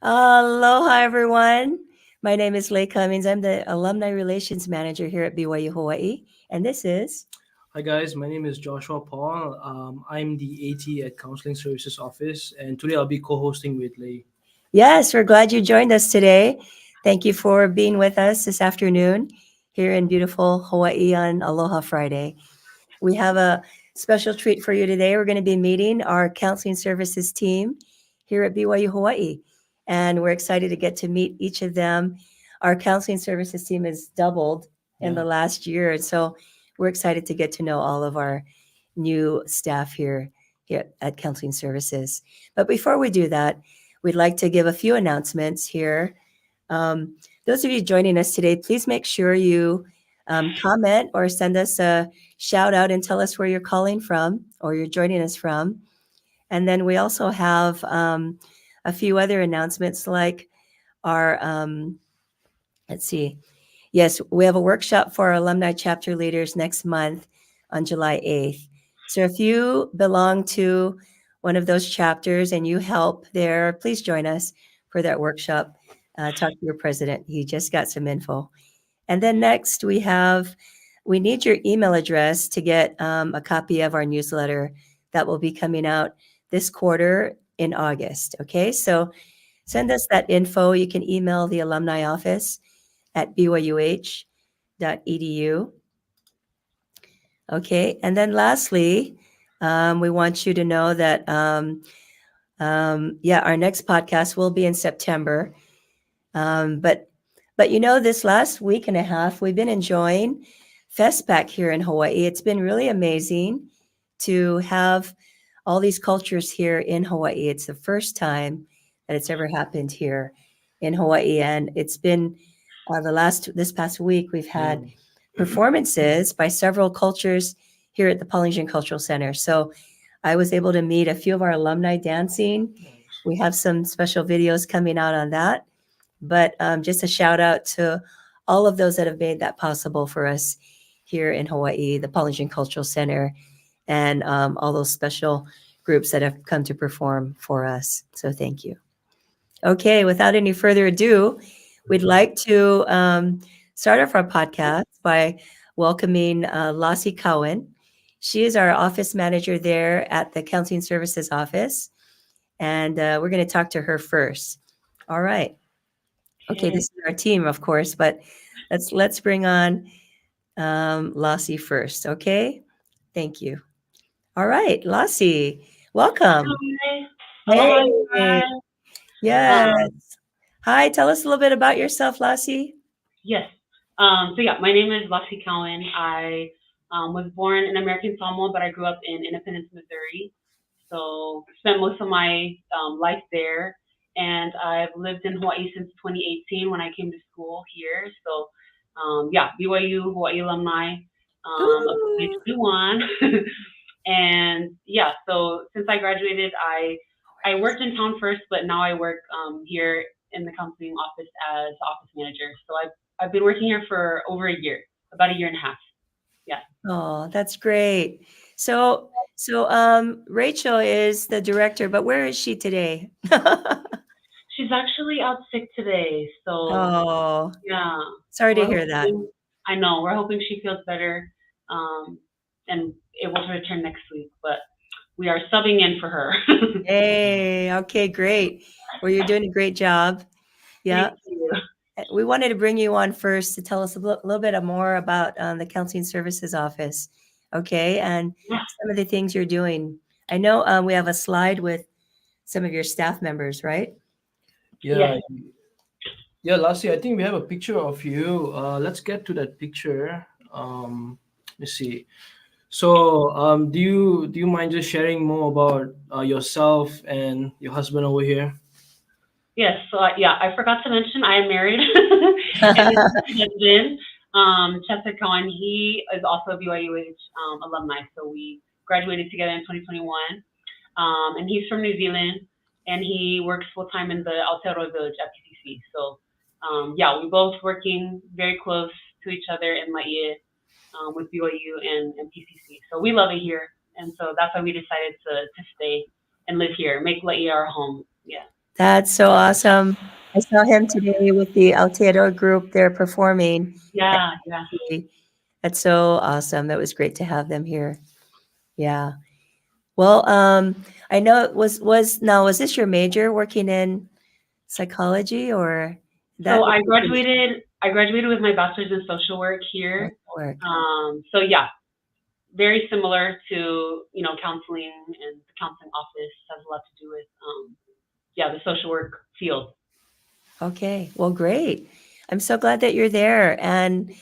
Aloha, everyone. My name is Leigh Cummings. I'm the Alumni Relations Manager here at BYU Hawaii. And this is, Hi guys, my name is Joshua Paul. I'm the AT at Counseling Services Office, and today I'll be co-hosting with Lei. yes, we're glad you joined us today. Thank you for being with us this afternoon here in beautiful Hawaii on Aloha Friday. We have a special treat for you today. We're going to be meeting our counseling services team here at BYU Hawaii. And we're excited to get to meet each of them. Our counseling services team has doubled in Yeah. the last year. And so we're excited to get to know all of our new staff here at Counseling Services. But before we do that, we'd like to give a few announcements here. Um, those of you joining us today, please make sure you comment or send us a shout out and tell us where you're calling from or you're joining us from. And then we also have a few other announcements like our, let's see, yes, we have a workshop for our alumni chapter leaders next month on July 8th. So if you belong to one of those chapters and you help there, please join us for that workshop. Talk to your president. He just got some info. And then next we need your email address to get a copy of our newsletter that will be coming out this quarter in August. Okay, so send us that info. You can email the alumni office at byuh.edu. Okay, and then lastly, we want you to know that our next podcast will be in September. But this last week and a half, we've been enjoying Fest back here in Hawaii. It's been really amazing to have all these cultures here in Hawaii. It's the first time that it's ever happened here in Hawaii, and it's been this past week we've had performances by several cultures here at the Polynesian Cultural Center. So I was able to meet a few of our alumni dancing. We have some special videos coming out on that. But just a shout out to all of those that have made that possible for us here in Hawaii, the Polynesian Cultural Center, and all those special groups that have come to perform for us. So thank you. Okay, without any further ado, we'd like to start off our podcast by welcoming Lassie Cowan. She is our office manager there at the Counseling Services Office, and we're going to talk to her first. All right. Okay, this is our team, of course, but let's bring on Lassie first. Okay, thank you. All right, Lassie, welcome. Hi. Aloha, Hey, everyone. yes. Um, Hi, tell us a little bit about yourself, Lassie. yes. My name is Lassie Cowan. I was born in American Samoa, but I grew up in Independence, Missouri. So spent most of my life there, and I've lived in Hawaii since 2018 when I came to school here. So, BYU Hawaii alumni of Ooh. 2021. And yeah, so since I graduated, I worked in town first, but now I work here in the counseling office as office manager. So I've been working here for over a year, about a year and a half. Yeah. Oh, that's great. So Rachel is the director, but where is she today? She's actually out sick today, so Oh, yeah, sorry to we're hear that. hoping. I know we're hoping she feels better, um, and able to return next week. But we are subbing in for her. Hey, okay, great. Well, you're doing a great job. Yeah. Thank you. We wanted to bring you on first to tell us a little bit more about the Counseling Services Office. Okay, and Yeah. some of the things you're doing. I know we have a slide with some of your staff members, right? Yeah, Yes. Lassie, I think we have a picture of you. Let's get to that picture. Let's see. So, do you mind just sharing more about yourself and your husband over here? Yes. So I forgot to mention I am married, and this is my husband, Chester Cohen. He is also a BYUH alumni. So we graduated together in 2021. And he's from New Zealand, and he works full time in the Aotearoa Village at PCC. So we both working very close to each other in Laie with BYU and PCC. So we love it here, and so that's why we decided to stay and live here, make Laie our home. Yeah. That's so awesome. I saw him today with the Altero group. They're performing. at Yeah, yeah. UC. That's so awesome. That was great to have them here. Yeah. Well, I know it was this your major working in psychology or So that was I graduated with my bachelor's in social work your here. work? So yeah, very similar to, counseling, and the counseling office has a lot to do with, yeah, the social work field. Okay. Well, great. I'm so glad that you're there and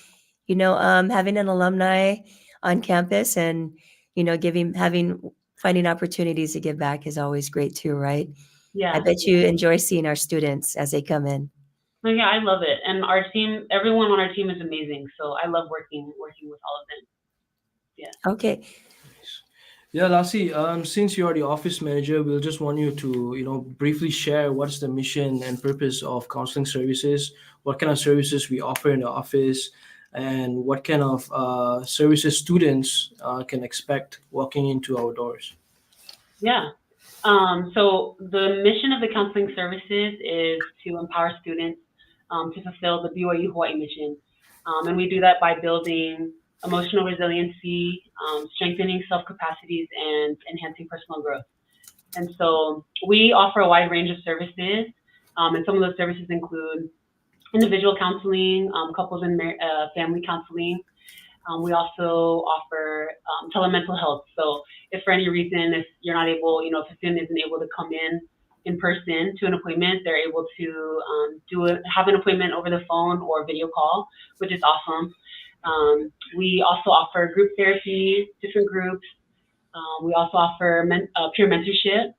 having an alumni on campus and finding opportunities to give back is always great too, right? I Yeah. bet you enjoy seeing our students as they come in. No, yeah, I love it. And our team, everyone on our team is amazing. So I love working with all of them. Yeah. Okay. Yeah, Lassie, since you are the office manager, we'll just want you to, briefly share what's the mission and purpose of counseling services, what kind of services we offer in the office, and what kind of services students can expect walking into our doors. Yeah. So the mission of the counseling services is to empower students to fulfill the BYU Hawaii mission. And we do that by building emotional resiliency, strengthening self capacities, and enhancing personal growth. And so we offer a wide range of services. And some of those services include individual counseling, couples and family counseling. We also offer telemental health. So if for any reason, if you're not able, if a student isn't able to come in person to an appointment, they're able to have an appointment over the phone or video call, which is awesome. We also offer group therapy, different groups. We also offer peer mentorship,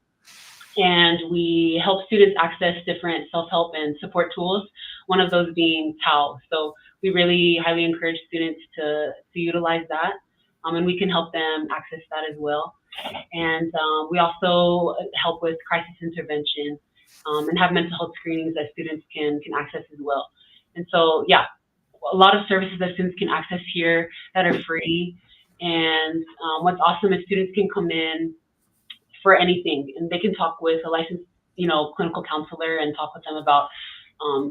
and we help students access different self-help and support tools, one of those being TAO. So we really highly encourage students to utilize that, and we can help them access that as well. And we also help with crisis intervention, and have mental health screenings that students can access as well. And so, yeah, a lot of services that students can access here that are free. And what's awesome is students can come in for anything, and they can talk with a licensed, clinical counselor and talk with them about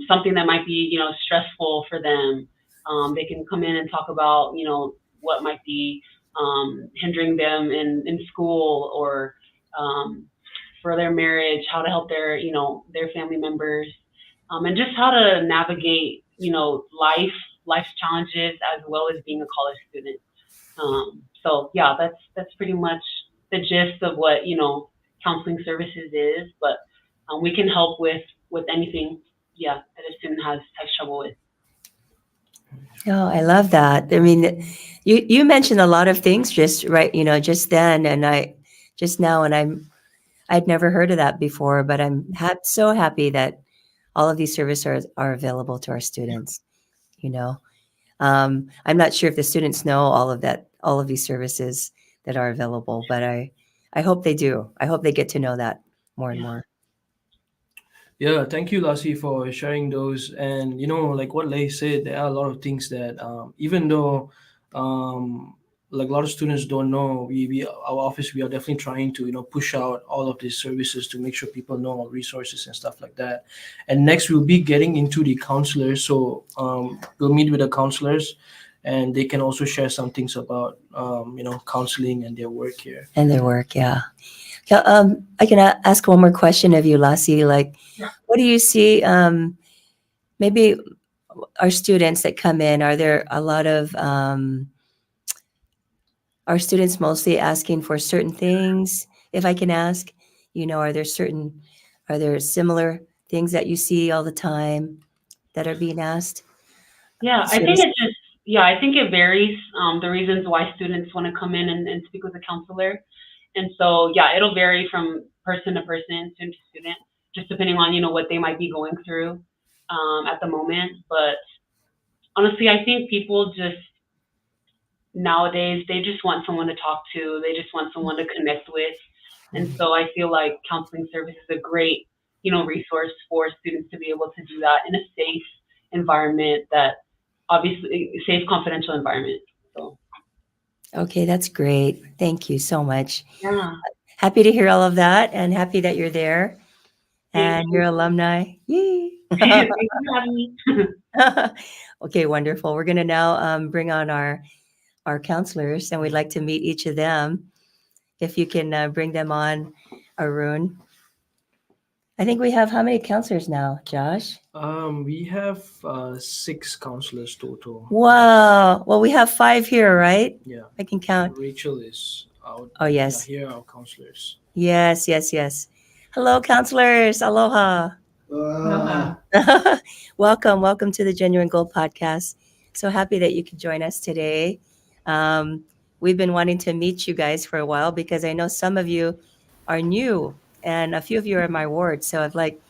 something that might be, stressful for them. They can come in and talk about, what might be hindering them in school, or for their marriage, how to help their family members, and just how to navigate, life's challenges as well as being a college student. So yeah, that's pretty much the gist of what counseling services is. But we can help with anything, yeah, that a student has trouble with. Oh, I love that. I mean, you mentioned a lot of things just right, just then, and I just now, and I'd never heard of that before, but I'm so happy that all of these services are available to our students. You know, I'm not sure if the students know all of these services that are available, but I hope they do. I hope they get to know that more and Yeah. more. Yeah, thank you, Lassie, for sharing those. And like what Lay said, there are a lot of things that even though like a lot of students don't know, we our office we are definitely trying to push out all of these services to make sure people know resources and stuff like that. And next we'll be getting into the counselors, so we'll meet with the counselors, and they can also share some things about counseling and their work here. And their work, yeah. Yeah, I can ask one more question of you, Lassie. Like, Yeah. what do you see? Maybe our students that come in, are there a lot of are students mostly asking for certain things? If I can ask, are there similar things that you see all the time that are being asked? Yeah, I think Students, it just, yeah, I think it varies, the reasons why students want to come in and speak with a counselor. And so, yeah, it'll vary from person to person, student to student, just depending on, what they might be going through at the moment. But honestly, I think people just nowadays, they just want someone to talk to, they just want someone to connect with. And so I feel like counseling service is a great, resource for students to be able to do that in a safe environment, that obviously safe, confidential environment. So okay, that's great. Thank you so much. yeah, Happy to hear all of that and happy that you're there. and your alumni. Yay! Thanks for having me. Okay, wonderful. We're going to now bring on our counselors, and we'd like to meet each of them. If you can bring them on, Arun. I think we have how many counselors now, Josh? We have 6 counselors total. Wow. Well, we have 5 here, right? Yeah. I can count. Rachel is out. Oh, Yeah, yes. here are our counselors. Yes, yes, yes. Hello, counselors. Aloha. Welcome to the Genuine Gold podcast. So happy that you could join us today. We've been wanting to meet you guys for a while because I know some of you are new and a few of you are in my ward. So I've like,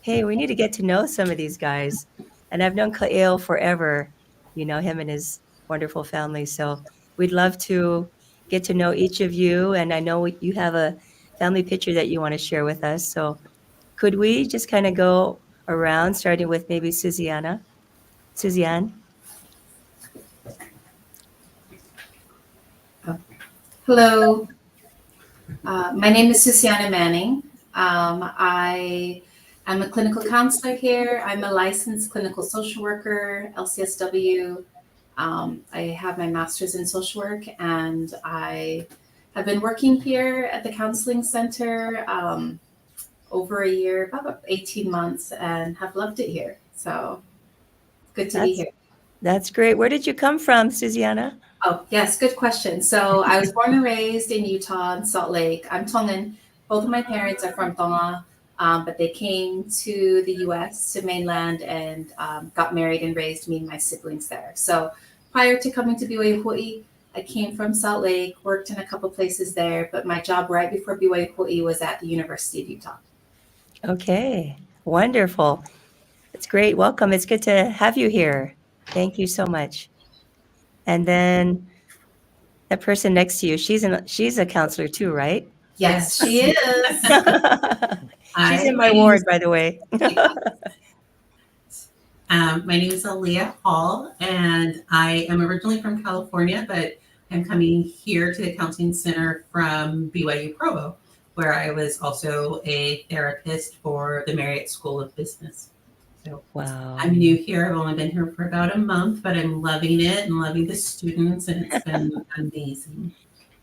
hey, we need to get to know some of these guys. And I've known Kael forever, him and his wonderful family. So we'd love to get to know each of you. And I know you have a family picture that you want to share with us. So could we just kind of go around, starting with maybe Suziana? Suzanne? Hello, my name is Susiana Manning. I am a clinical counselor here. I'm a licensed clinical social worker, LCSW. I have my master's in social work, and I have been working here at the counseling center over a year, about 18 months, and have loved it here. So good to be here. That's great. Where did you come from, Suziana? Oh, yes, good question. So I was born and raised in Utah, in Salt Lake. I'm Tongan. Both of my parents are from Tonga, but they came to the US, to mainland, and got married and raised me and my siblings there. So prior to coming to BYUH, I came from Salt Lake, worked in a couple places there, but my job right before BYUH was at the University of Utah. Okay, wonderful. It's great. Welcome. It's good to have you here. Thank you so much. And then that person next to you, she's a counselor too, right? Yes, she is. She's in my ward, by the way. My name is Aaliyah Hall, and I am originally from California, but I'm coming here to the counseling center from BYU Provo, where I was also a therapist for the Marriott School of Business. So Wow. I'm new here. I've only been here for about a month, but I'm loving it and loving the students, and it's been amazing.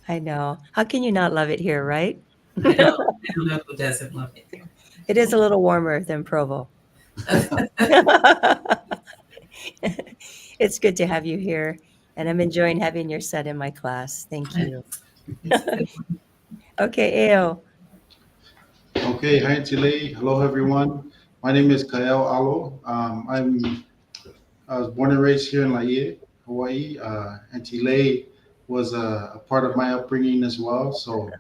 I know. How can you not love it here, right? I don't know who doesn't love it here. It is a little warmer than Provo. It's good to have you here, and I'm enjoying having your son in my class. Thank you. Okay, Ao. Okay, hi Chile. Hello everyone. My name is Kael Alo. I was born and raised here in Laie, Hawaii. And Chile was a part of my upbringing as well. So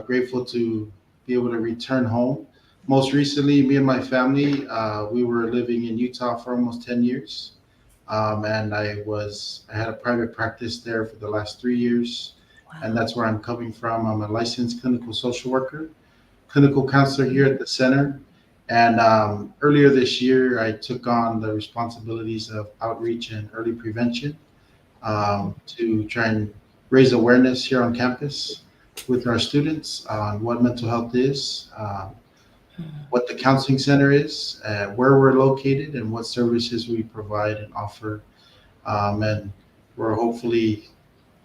grateful to be able to return home. Most recently, me and my family, we were living in Utah for almost 10 years. And I had a private practice there for the last 3 years. And that's where I'm coming from. I'm a licensed clinical social worker, clinical counselor here at the center. And earlier this year, I took on the responsibilities of outreach and early prevention to try and raise awareness here on campus with our students on what mental health is, what the counseling center is, where we're located, and what services we provide and offer. And we're hopefully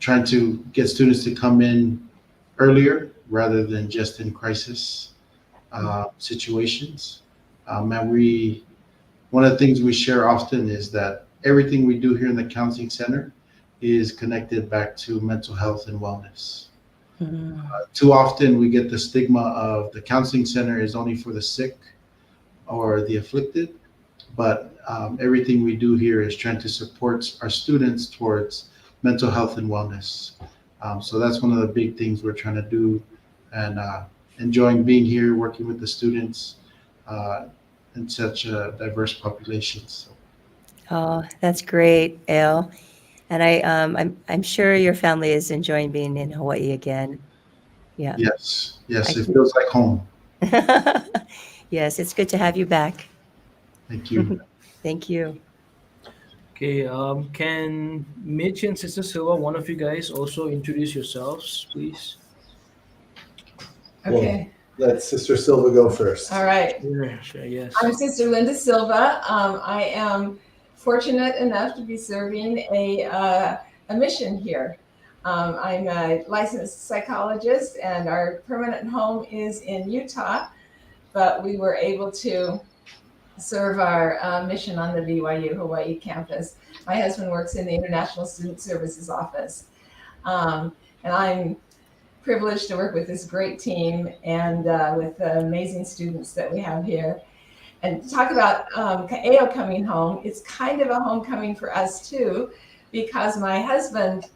trying to get students to come in earlier rather than just in crisis situations. And one of the things we share often is that everything we do here in the counseling center is connected back to mental health and wellness. Too often we get the stigma of the counseling center is only for the sick or the afflicted, but everything we do here is trying to support our students towards mental health and wellness. So that's one of the big things we're trying to do, and enjoying being here, working with the students in such a diverse population. So. Oh, that's great, Al. And I'm sure your family is enjoying being in Hawaii again. Yeah. Yes, it feels like home. Yes, it's good to have you back. Thank you. Thank you. Okay, can Mitch and Sister Silva, one of you guys, also introduce yourselves, please? Okay. let Sister Silva go first. All right. Sure, yes. I'm Sister Linda Silva. I am fortunate enough to be serving a mission here. I'm a licensed psychologist, and our permanent home is in Utah, but we were able to serve our mission on the BYU Hawaii campus. My husband works in the International Student Services Office, and I'm privileged to work with this great team and with the amazing students that we have here. And talk about Ka'eo coming home. It's kind of a homecoming for us too, because my husband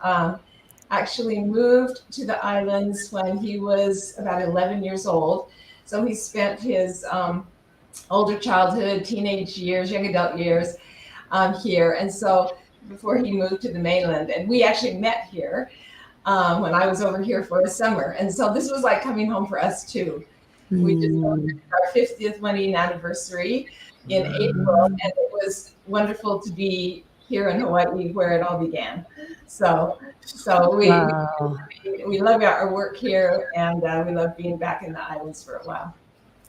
actually moved to the islands when he was about 11 years old. So he spent his older childhood, teenage years, young adult years here. And so before he moved to the mainland, and we actually met here when I was over here for a summer. And so this was like coming home for us too. We just celebrated our 50th wedding anniversary in April, and it was wonderful to be here in Hawaii where it all began. So we love our work here, and we love being back in the islands for a while.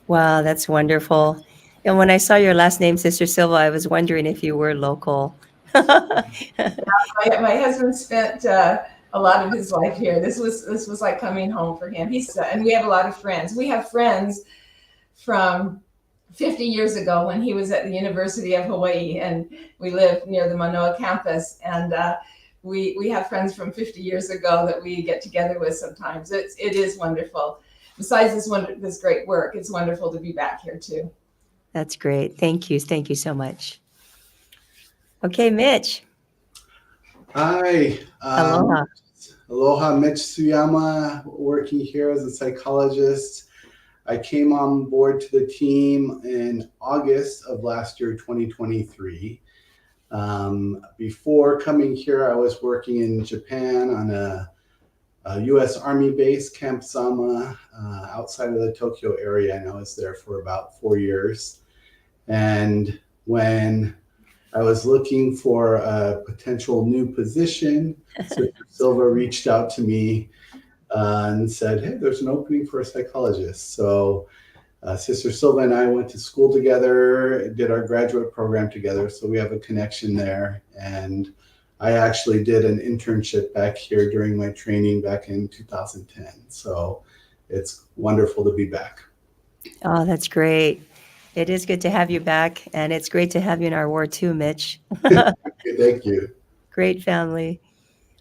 Wow, that's wonderful. And when I saw your last name, Sister Silva, I was wondering if you were local. My husband spent a lot of his life here. This was like coming home for him. And we have a lot of friends. We have friends from 50 years ago when he was at the University of Hawaii, and we lived near the Manoa campus. And we have friends from 50 years ago that we get together with sometimes. It is wonderful. Besides this great work, it's wonderful to be back here too. That's great. Thank you. Thank you so much. Okay, Mitch. Hi. Aloha. Aloha, Mitch Suyama, working here as a psychologist. I came on board to the team in August of last year, 2023. Before coming here, I was working in Japan on a U.S. Army base, Camp Sama, outside of the Tokyo area, and I was there for about 4 years. And when I was looking for a potential new position, Sister Silva reached out to me and said, hey, there's an opening for a psychologist. So Sister Silva and I went to school together, did our graduate program together, so we have a connection there. And I actually did an internship back here during my training back in 2010. So it's wonderful to be back. Oh, that's great. It is good to have you back, and it's great to have you in our ward too, Mitch. Thank you. Great family.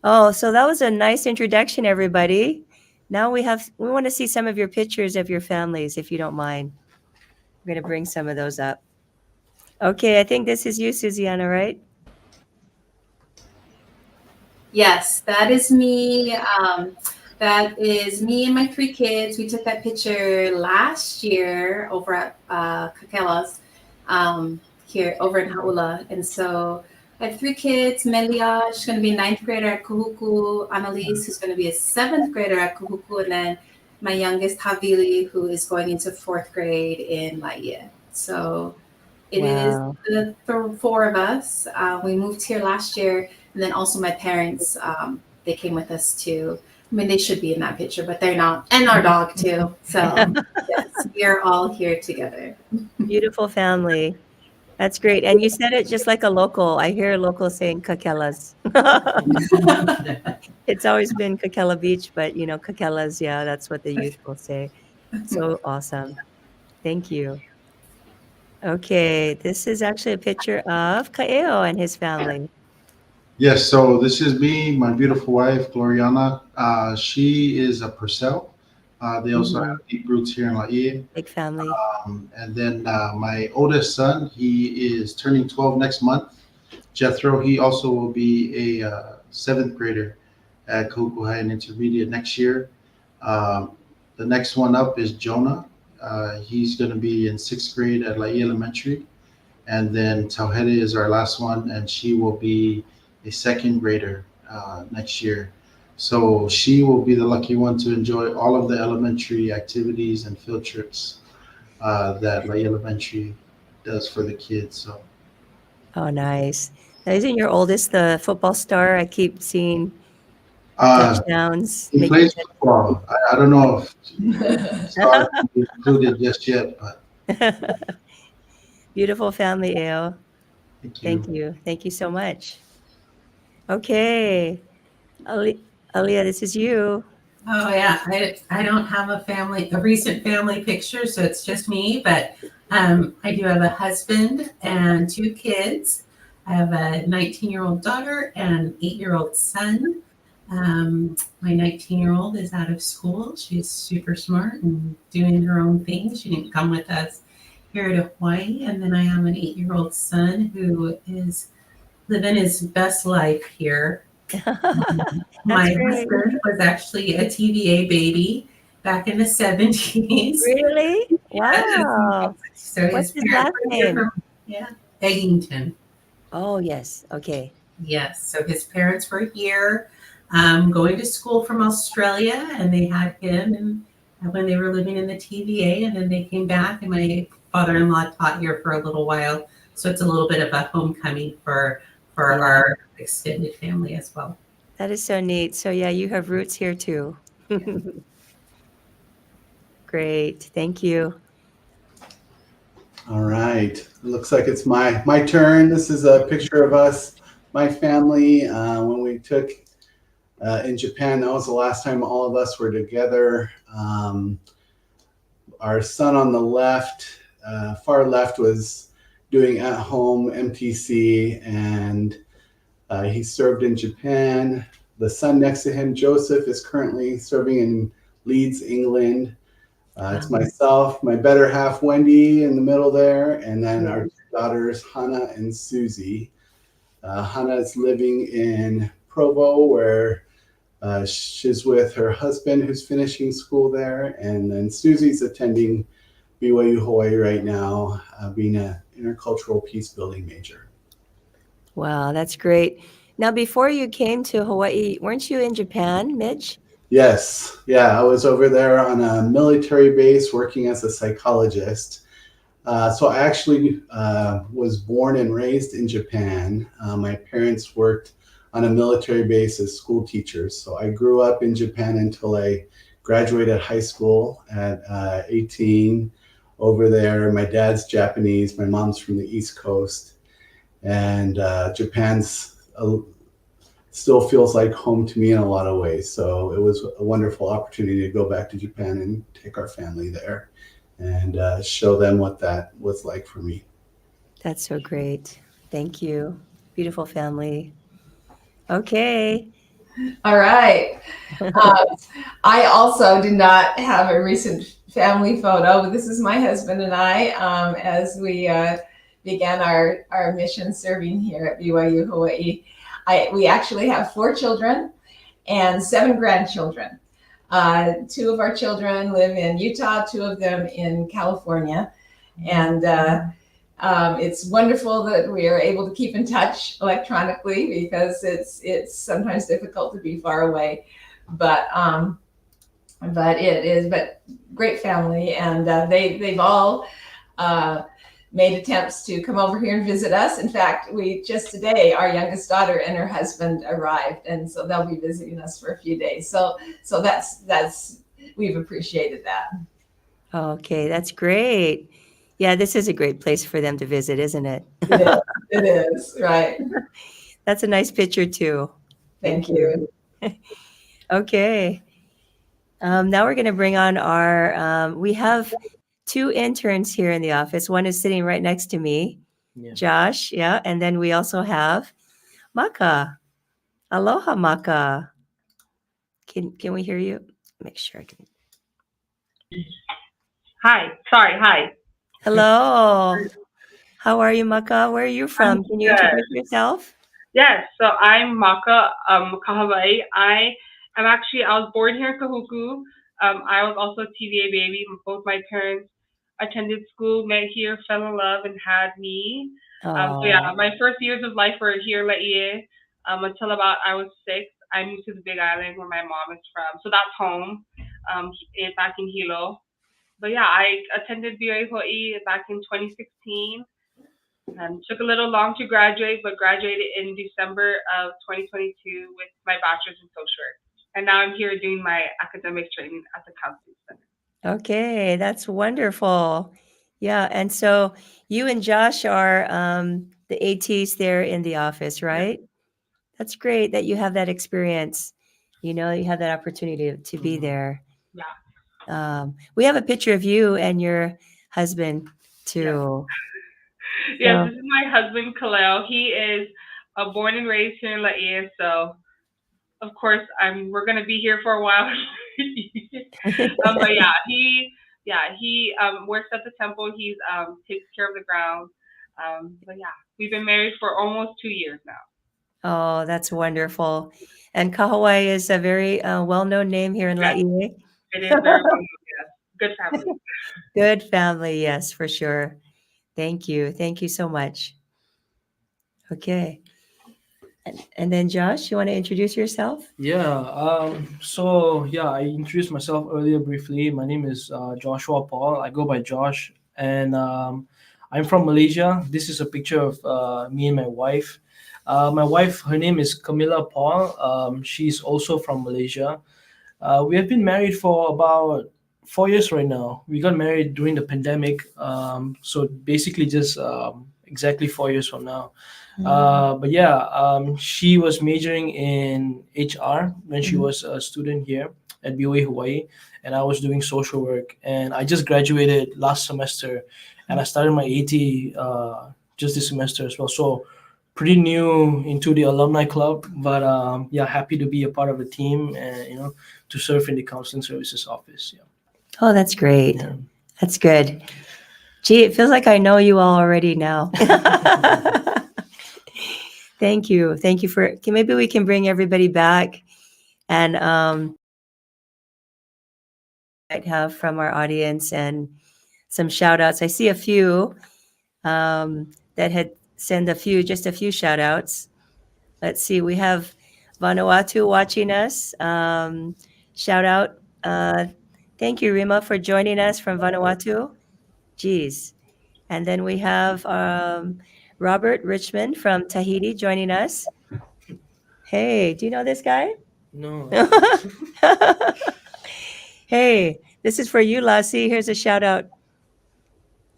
Oh, so that was a nice introduction, everybody. Now we want to see some of your pictures of your families, if you don't mind. We're going to bring some of those up. Okay, I think this is you, Susiana, right? Yes, that is me. That is me and my 3 kids. We took that picture last year over at Kakela's here over in Haula. And so I have 3 kids. Melia, she's going to be a 9th grader at Kuhuku. Annalise, who's going to be a 7th grader at Kuhuku. And then my youngest, Havili, who is going into 4th grade in Laie. So it is the 4 of us. We moved here last year. And then also my parents, they came with us too. I mean, they should be in that picture, but they're not. And our dog too. So yes, we are all here together. Beautiful family. That's great. And you said it just like a local. I hear a local saying Kakelas. It's always been Kakela Beach, but Kakelas, yeah, that's what the youth will say. So awesome. Thank you. Okay, this is actually a picture of Ka'eo and his family. Yes, so this is me, my beautiful wife, Gloriana. She is a Purcell. They also have deep roots here in Laie. Big family. And then my oldest son, he is turning 12 next month. Jethro, he also will be a 7th grader at Kahuku High and Intermediate next year. The next one up is Jonah. He's going to be in 6th grade at Laie Elementary. And then Tauhede is our last one, and she will be a 2nd grader next year. So she will be the lucky one to enjoy all of the elementary activities and field trips that Laie Elementary does for the kids. So. Oh, nice. Now, isn't your oldest the football star? I keep seeing touchdowns, He making plays football. I don't know if stars included just yet, but Beautiful family, Ale. thank you. Thank you. Thank you so much. Okay. Ali- Aaliyah, this is you. Oh yeah, I don't have a recent family picture, so it's just me. But I do have a husband and 2 kids. I have a 19-year-old daughter and an 8-year-old son. My 19-year-old is out of school. She's super smart and doing her own thing. She didn't come with us here to Hawaii. And then I have an 8-year-old son who is living his best life here. That's My great. husband was actually a TVA baby back in the 70s. Really? Wow. So What's his his parents last were here name? from, yeah, Eggington. Oh, yes. Okay. Yes. So his parents were here going to school from Australia, and they had him and when they were living in the TVA, and then they came back, and my father-in-law taught here for a little while. So it's a little bit of a homecoming for Yeah. our extended family as well. That is so neat. So yeah, you have roots here too. Great. Thank you. All right. It looks like it's my turn. This is a picture of us, my family, when we took in Japan. That was the last time all of us were together. Our son on the left, far left, was doing at home MTC, and he served in Japan. The son next to him, Joseph, is currently serving in Leeds, England. It's myself, my better half, Wendy, in the middle there, and then our two daughters, Hannah and Susie. Hannah is living in Provo, where she's with her husband, who's finishing school there, and then Susie's attending BYU Hawaii right now, being an intercultural peace building major. Wow, that's great. Now, before you came to Hawaii, weren't you in Japan, Mitch? Yes, yeah, I was over there on a military base working as a psychologist. So I actually was born and raised in Japan. My parents worked on a military base as school teachers. So I grew up in Japan until I graduated high school at 18 over there. My dad's Japanese, my mom's from the East Coast. And Japan's still feels like home to me in a lot of ways. So it was a wonderful opportunity to go back to Japan and take our family there and show them what that was like for me. That's so great. Thank you. Beautiful family. Okay. All right. I also did not have a recent family photo, but this is my husband and I as we began our mission serving here at BYU Hawaii. We actually have 4 children and 7 grandchildren. 2 of our children live in Utah, 2 of them in California. And it's wonderful that we are able to keep in touch electronically because it's sometimes difficult to be far away. But great family, and they've all made attempts to come over here and visit us. In fact, we just today, our youngest daughter and her husband arrived, and so they'll be visiting us for a few days. So that's we've appreciated that. Okay, that's great. Yeah, this is a great place for them to visit, isn't it? It is, right. That's a nice picture too. Thank you. Okay. Now we're going to bring on our, we have 2 interns here in the office. One is sitting right next to me, Josh. Yeah. And then we also have Maka. Aloha, Maka. Can we hear you? Make sure I can. Hi. Sorry. Hi. Hello. How are you, Maka? Where are you from? Can you introduce yourself? Yes. So I'm Maka Kahawaii. I was born here in Kahuku. I was also a TVA baby. Both my parents attended school, met here, fell in love, and had me. So yeah, my first years of life were here in Laie until about I was 6. I moved to the Big Island where my mom is from. So that's home, back in Hilo. But yeah, I attended BYU Hawaii back in 2016. Took a little long to graduate, but graduated in December of 2022 with my bachelor's in social work. and now I'm here doing my academic training at the counseling center. Okay, that's wonderful. Yeah, and so you and Josh are the ATs there in the office, right? That's great that you have that experience. You know, you have that opportunity to be there. Yeah. We have a picture of you and your husband too. Yes, So, this is my husband, Kaleo. He is born and raised here in La Ie, so of course we're gonna be here for a while. But he works at the temple. He's takes care of the grounds. But yeah, we've been married for almost 2 years now. oh, that's wonderful. And Kahawai is a very well-known name here in Yes, Laie. it is very well. Yes, good family. Good family, yes, for sure. Thank you. Thank you so much. Okay. And then Josh, you want to introduce yourself? Yeah. So yeah, I introduced myself earlier briefly. My name is Joshua Paul. I go by Josh, and I'm from Malaysia. This is a picture of me and my wife. My wife, her name is Camilla Paul. She's also from Malaysia. We have been married for about 4 years right now. We got married during the pandemic, so basically just exactly 4 years from now. But yeah, she was majoring in HR when she was a student here at BYU Hawaii, and I was doing social work. And I just graduated last semester, and I started my AT just this semester as well. So pretty new into the alumni club, but yeah, happy to be a part of the team and to serve in the counseling services office. Yeah. Oh, that's great. Yeah. That's good. Gee, it feels like I know you all already now. Thank you. Thank you for, maybe we can bring everybody back and might have from our audience and some shout outs. I see a few that had sent just a few shout outs. Let's see, we have Vanuatu watching us. Shout out. Thank you, Rima, for joining us from Vanuatu. Geez. And then we have Robert Richmond from Tahiti joining us. Hey, do you know this guy? No. Hey, this is for you, Lassie. Here's a shout out.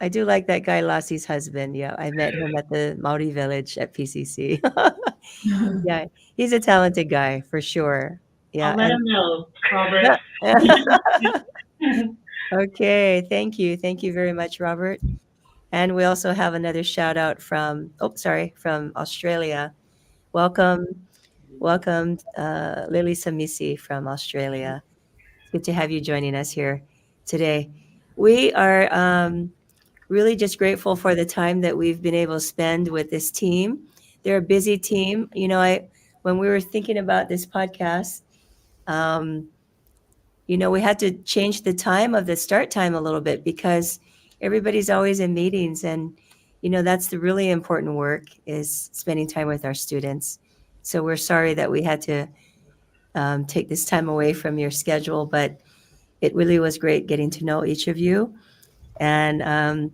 I do like that guy, Lassie's husband. Yeah, I met him at the Maori village at PCC. Yeah, he's a talented guy for sure. Yeah. I'll let him know, Robert. Okay, thank you. Thank you very much, Robert. And we also have another shout out from Australia. Welcome, Lily Samisi from Australia. It's good to have you joining us here today. We are really just grateful for the time that we've been able to spend with this team. They're a busy team. When we were thinking about this podcast, we had to change the time of the start time a little bit because everybody's always in meetings, and that's the really important work, is spending time with our students. So we're sorry that we had to take this time away from your schedule, but it really was great getting to know each of you and a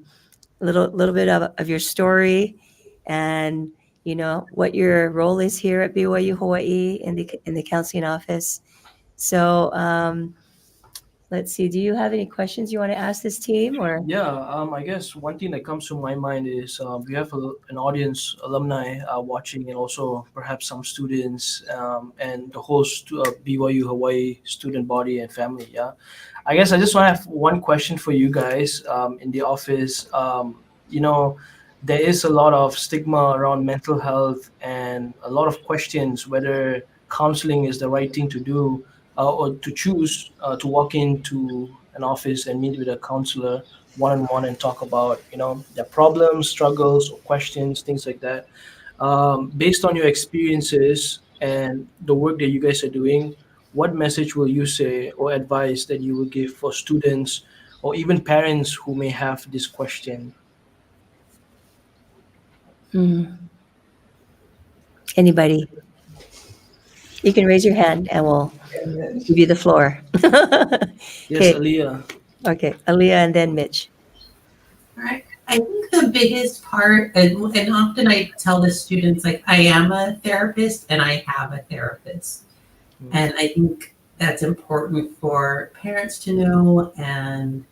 little bit of your story and what your role is here at BYU Hawaii in the counseling office. So let's see. Do you have any questions you want to ask this team, or? Yeah, I guess one thing that comes to my mind is we have an audience, alumni watching, and also perhaps some students and the whole BYU Hawaii student body and family. Yeah, I guess I just want to have one question for you guys in the office. There is a lot of stigma around mental health and a lot of questions whether counseling is the right thing to do or to choose to walk into an office and meet with a counselor one-on-one and talk about their problems, struggles, or questions, things like that. Based on your experiences and the work that you guys are doing, what message will you say or advice that you will give for students or even parents who may have this question? Anybody? You can raise your hand and we'll give you the floor. Yes, Okay. Aliyah. Okay, Aaliyah and then Mitch. All right. I think the biggest part, and often I tell the students, like, I am a therapist and I have a therapist. And I think that's important for parents to know and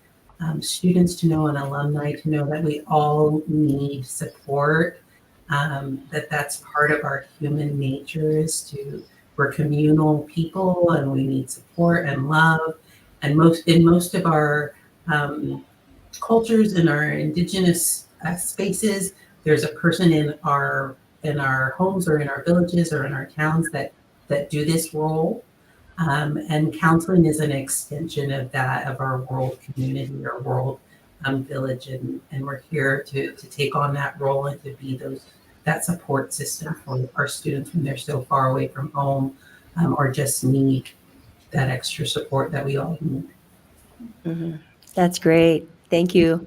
students to know and alumni to know that we all need support. That's part of our human nature is we're communal people and we need support and love. And most of our cultures in our indigenous spaces, there's a person in our homes or in our villages or in our towns that do this role. And counseling is an extension of that, of our world community or world village. And we're here to take on that role and to be that support system for our students when they're so far away from home or just need that extra support that we all need. Mhm. That's great. Thank you.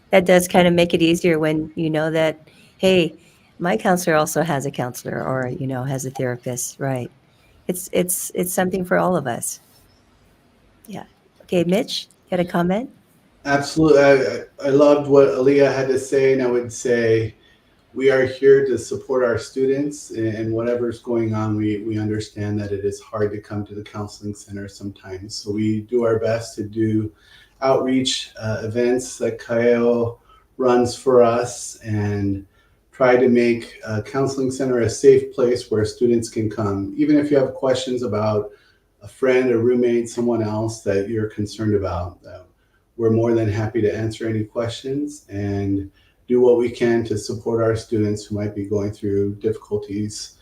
That does kind of make it easier when you know that, hey, my counselor also has a counselor or, has a therapist, right? It's something for all of us. Yeah. Okay, Mitch, you had a comment? Absolutely. I loved what Aaliyah had to say, and I would say we are here to support our students and whatever's going on. We understand that it is hard to come to the counseling center sometimes. So we do our best to do outreach events that Kyle runs for us and try to make a counseling center a safe place where students can come. Even if you have questions about a friend, a roommate, someone else that you're concerned about, we're more than happy to answer any questions and do what we can to support our students who might be going through difficulties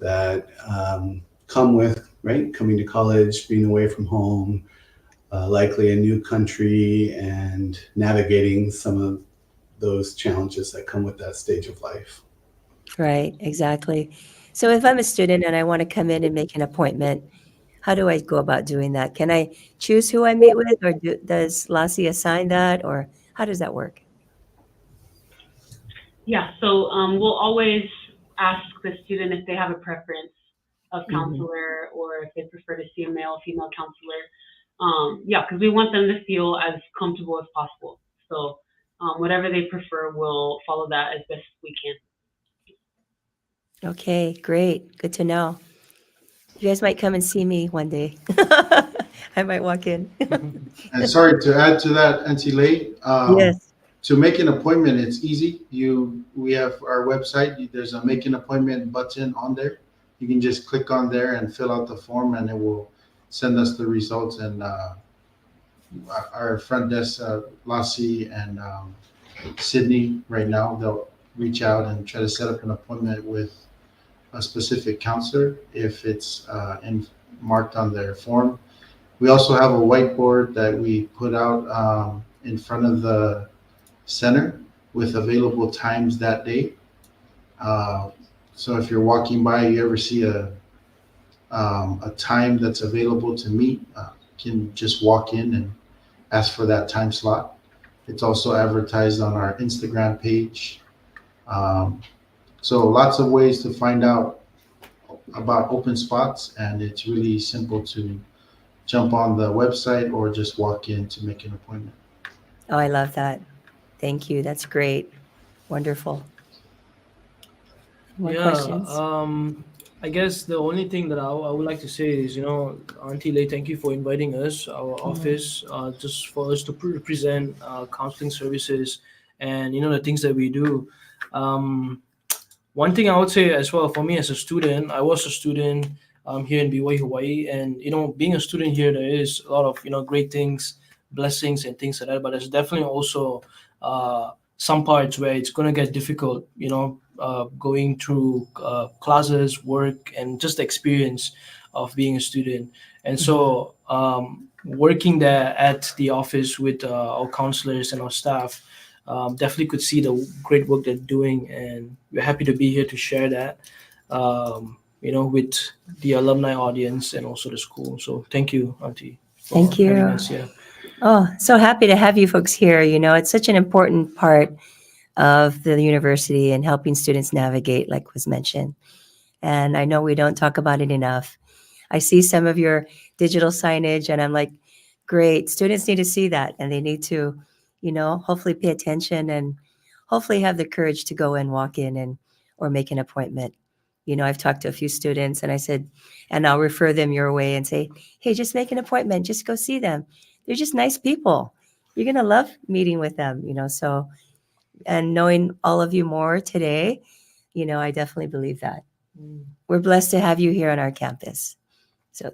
that come with coming to college, being away from home, likely a new country, and navigating some of those challenges that come with that stage of life. Right, exactly. So if I'm a student and I want to come in and make an appointment, how do I go about doing that? Can I choose who I meet with, or does Lassie assign that, or how does that work? Yeah, so we'll always ask the student if they have a preference of Mhm. counselor or if they prefer to see a male or female counselor. Yeah, because we want them to feel as comfortable as possible. So whatever they prefer, we'll follow that as best we can. Okay, great. Good to know. You guys might come and see me one day. I might walk in. And sorry to add to that, Auntie Lei, Yes. to make an appointment, it's easy. We have our website. There's a make an appointment button on there. You can just click on there and fill out the form, and it will send us the results. And our front desk, Lassie and Sydney, right now, they'll reach out and try to set up an appointment with a specific counselor if it's marked on their form. We also have a whiteboard that we put out in front of the center with available times that day. Uh, so if you're walking by, you ever see a time that's available to meet, you can just walk in and ask for that time slot. It's also advertised on our Instagram page. Um, so lots of ways to find out about open spots, and it's really simple to jump on the website or just walk in to make an appointment. Oh, I love that. Thank you. That's great. Wonderful. More Yeah, questions? I guess the only thing that I would like to say is, Auntie Lei, thank you for inviting us, our Mhm. office, just for us to present counseling services and, the things that we do. Um, One thing I would say as well, for me as a student, I was a student here in BYU Hawaii, and being a student here, there is a lot of great things, blessings, and things like that. But there's definitely also some parts where it's gonna get difficult. Going through classes, work, and just the experience of being a student. And so, working there at the office with our counselors and our staff, definitely could see the great work they're doing, and we're happy to be here to share that, with the alumni audience and also the school. So thank you, Auntie, Thank for having you. us here. Oh, so happy to have you folks here. It's such an important part of the university and helping students navigate, like was mentioned. And I know we don't talk about it enough. I see some of your digital signage, and I'm like, great. Students need to see that, and they need to, hopefully pay attention and hopefully have the courage to go and walk in and or make an appointment. I've talked to a few students and I said, and I'll refer them your way and say, hey, just make an appointment, just go see them. They're just nice people. You're going to love meeting with them, so, and knowing all of you more today, I definitely believe that. We're blessed to have you here on our campus. So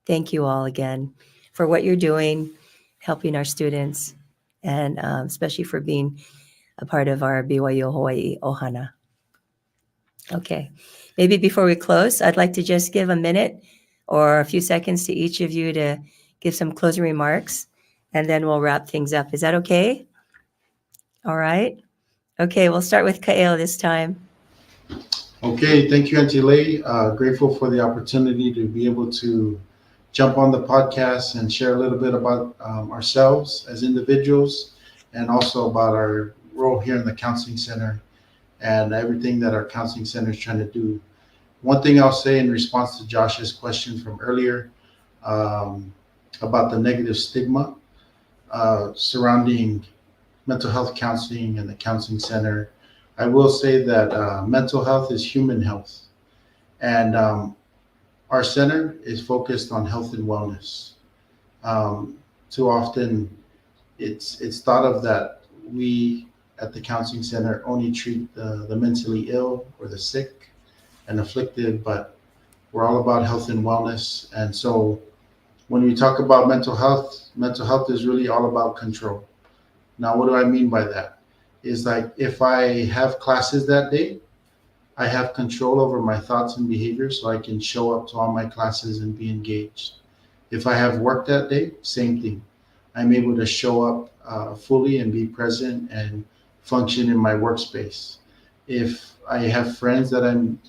thank you all again for what you're doing, helping our students, and especially for being a part of our BYU Hawaii Ohana. Okay, maybe before we close, I'd like to just give a minute or a few seconds to each of you to give some closing remarks, and then we'll wrap things up. Is that okay? All right. Okay, we'll start with Kaeo this time. Okay, thank you, Auntie Lei. Grateful for the opportunity to be able to jump on the podcast and share a little bit about ourselves as individuals and also about our role here in the Counseling Center and everything that our Counseling Center is trying to do. One thing I'll say in response to Josh's question from earlier about the negative stigma surrounding mental health counseling and the Counseling Center, I will say that mental health is human health. And our center is focused on health and wellness. Too often, it's thought of that we at the Counseling Center only treat the mentally ill or the sick and afflicted, but we're all about health and wellness. And so when we talk about mental health is really all about control. Now, what do I mean by that? Is like if I have classes that day, I have control over my thoughts and behaviors so I can show up to all my classes and be engaged. If I have work that day, same thing. I'm able to show up fully and be present and function in my workspace. If I have friends that I'm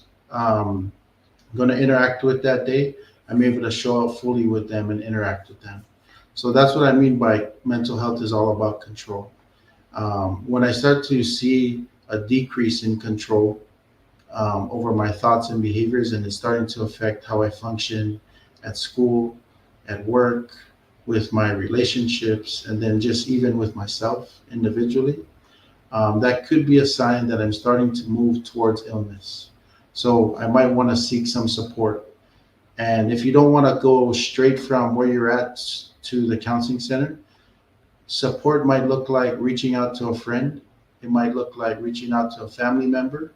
going to interact with that day, I'm able to show up fully with them and interact with them. So that's what I mean by mental health is all about control. When I start to see a decrease in control over my thoughts and behaviors, and it's starting to affect how I function at school, at work, with my relationships, and then just even with myself individually, that could be a sign that I'm starting to move towards illness. So I might want to seek some support. And if you don't want to go straight from where you're at to the Counseling Center, support might look like reaching out to a friend. It might look like reaching out to a family member,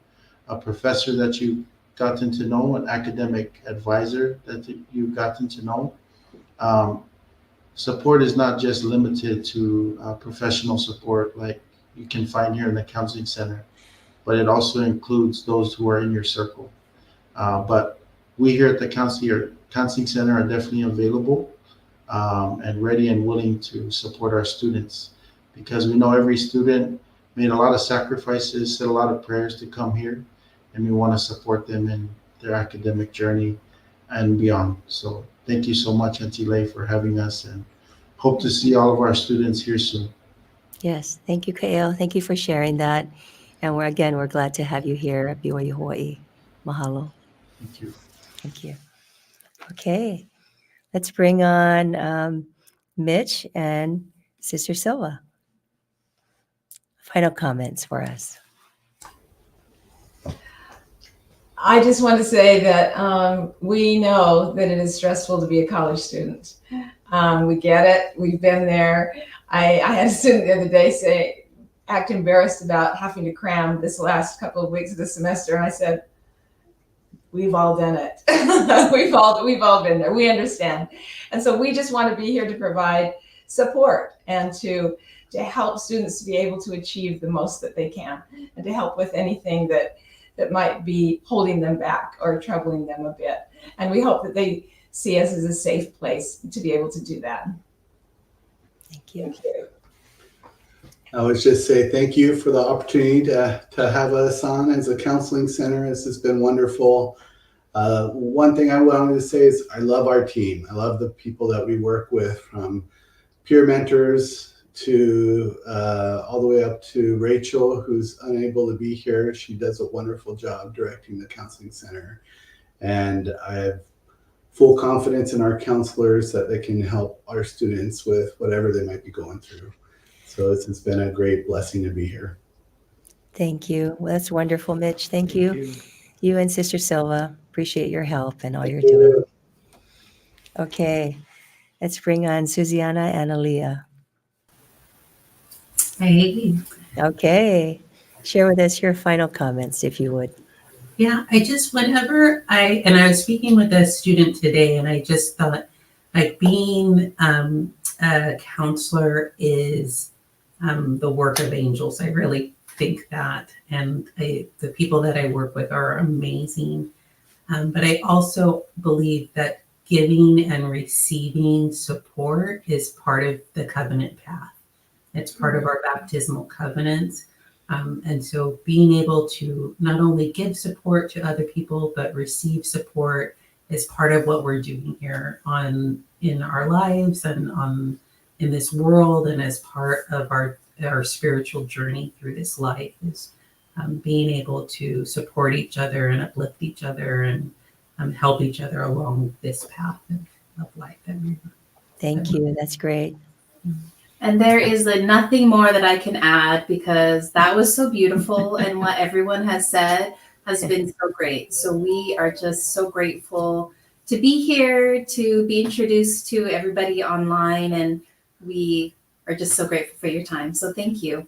a professor that you've gotten to know, an academic advisor that you've gotten to know. Support is not just limited to professional support like you can find here in the Counseling Center, but it also includes those who are in your circle. But we here at the Counseling Center are definitely available and ready and willing to support our students, because we know every student made a lot of sacrifices, said a lot of prayers to come here, and we want to support them in their academic journey and beyond. So thank you so much, Auntie Lei, for having us, and hope to see all of our students here soon. Yes, thank you, Kaeo. Thank you for sharing that. And we're glad to have you here at BYU Hawaii. Mahalo. Thank you. Thank you. Okay, let's bring on Mitch and Sister Silva. Final comments for us. I just want to say that we know that it is stressful to be a college student. We get it. We've been there. I had a student the other day act embarrassed about having to cram this last couple of weeks of the semester. And I said, we've all done it. we've all been there. We understand. And so we just want to be here to provide support and to help students to be able to achieve the most that they can, and to help with anything that might be holding them back or troubling them a bit. And we hope that they see us as a safe place to be able to do that. Thank you. Thank you. I would just say thank you for the opportunity to have us on as a counseling center. This has been wonderful. One thing I wanted to say is I love our team. I love the people that we work with, from peer mentors to all the way up to Rachel, who's unable to be here. She does a wonderful job directing the counseling center. And I have full confidence in our counselors that they can help our students with whatever they might be going through. So it's been a great blessing to be here. Thank you. Well, that's wonderful, Mitch. Thank you. You and Sister Silva, appreciate your help and all you're doing. Okay, let's bring on Susiana and Aaliyah. Hey. Okay, share with us your final comments, if you would. Yeah, I just, I was speaking with a student today, and I just thought, like, being a counselor is the work of angels. I really think that. And the people that I work with are amazing. But I also believe that giving and receiving support is part of the covenant path. It's part of our baptismal covenant. And so being able to not only give support to other people, but receive support is part of what we're doing here in our lives and in this world, and as part of our spiritual journey through this life is being able to support each other and uplift each other and help each other along this path of life. Thank you. That's great. And there is nothing more that I can add, because that was so beautiful, and what everyone has said has been so great. So we are just so grateful to be here, to be introduced to everybody online, and we are just so grateful for your time. So thank you.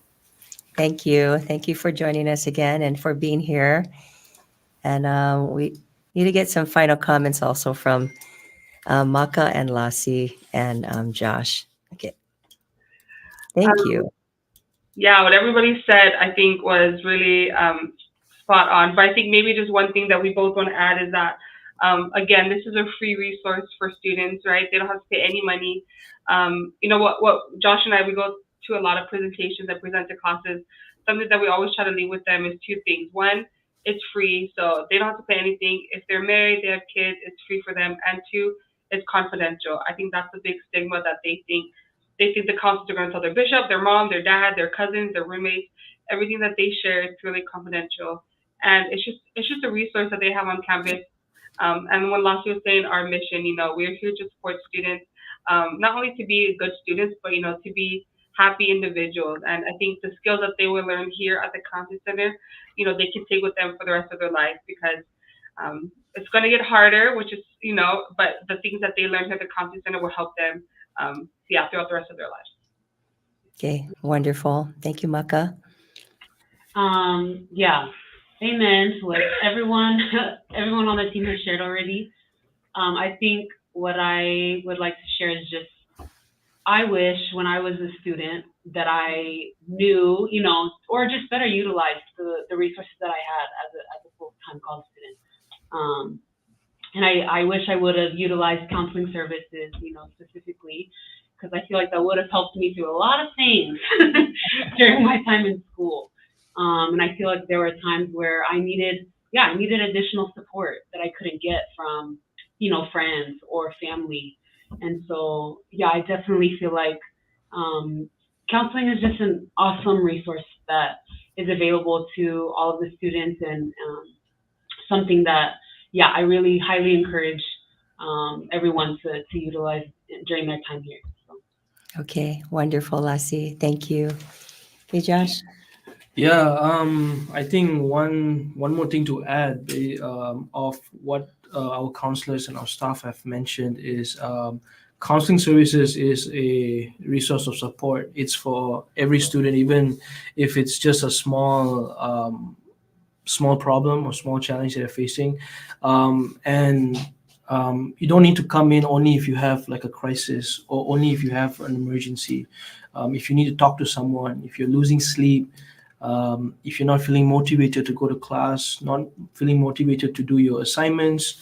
Thank you. Thank you for joining us again and for being here. And we need to get some final comments also from Maka and Lassie and Josh. Okay. Thank you. Yeah, what everybody said, I think, was really spot on. But I think maybe just one thing that we both want to add is that, again, this is a free resource for students, right? They don't have to pay any money. You know what Josh and I, we go to a lot of presentations and present to classes. Something that we always try to leave with them is two things. One, it's free, so they don't have to pay anything. If they're married, they have kids, it's free for them. And two, it's confidential. I think that's a big stigma that they think the counselors are going to tell their bishop, their mom, their dad, their cousins, their roommates. Everything that they share is really confidential, and it's just a resource that they have on campus. And when Lassie was saying our mission, we're here to support students, not only to be good students, but to be happy individuals. And I think the skills that they will learn here at the counseling center, they can take with them for the rest of their life, because it's going to get harder, which is, but the things that they learn here at the counseling center will help them throughout the rest of their lives. Okay, wonderful. Thank you, Maka. Yeah, amen to what everyone on the team has shared already. I think what I would like to share is just, I wish when I was a student that I knew, or just better utilized the resources that I had as a full-time college student. And I wish I would have utilized counseling services, specifically, because I feel like that would have helped me through a lot of things during my time in school. And I feel like there were times where I needed additional support that I couldn't get from, friends or family. And so, yeah, I definitely feel like counseling is just an awesome resource that is available to all of the students, and something that, I really highly encourage everyone to utilize during their time here. So. Okay, wonderful, Lassie. Thank you. Okay, Josh. Yeah, I think one more thing to add of what our counselors and our staff have mentioned is counseling services is a resource of support. It's for every student, even if it's just a small problem or small challenge that they're facing, and you don't need to come in only if you have like a crisis or only if you have an emergency. If you need to talk to someone, if you're losing sleep, if you're not feeling motivated to go to class, not feeling motivated to do your assignments,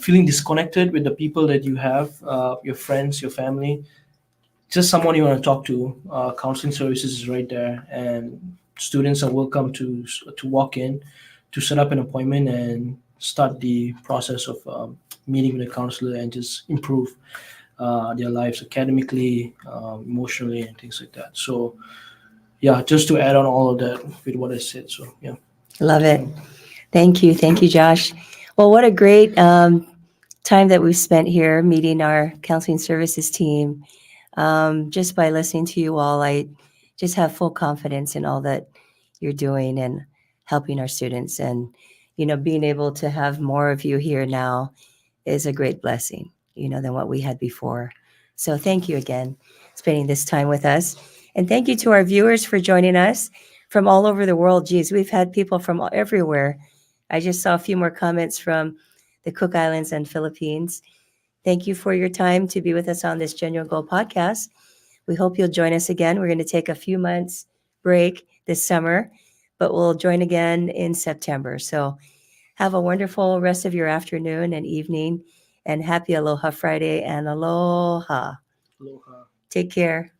feeling disconnected with the people that you have, your friends, your family, just someone you want to talk to, counseling services is right there, and students are welcome to walk in, to set up an appointment and start the process of meeting with a counselor and just improve their lives academically, emotionally, and things like that. So yeah, just to add on all of that with what I said. So yeah. Love it. Thank you. Thank you, Josh. Well, what a great time that we've spent here meeting our counseling services team. Just by listening to you all, I just have full confidence in all that you're doing and helping our students. And, being able to have more of you here now is a great blessing, than what we had before. So thank you again, spending this time with us. And thank you to our viewers for joining us from all over the world. Geez, we've had people from everywhere. I just saw a few more comments from the Cook Islands and Philippines. Thank you for your time to be with us on this Genuine Gold podcast. We hope you'll join us again. We're going to take a few months break this summer, but we'll join again in September. So have a wonderful rest of your afternoon and evening, and happy Aloha Friday and aloha. Aloha. Take care.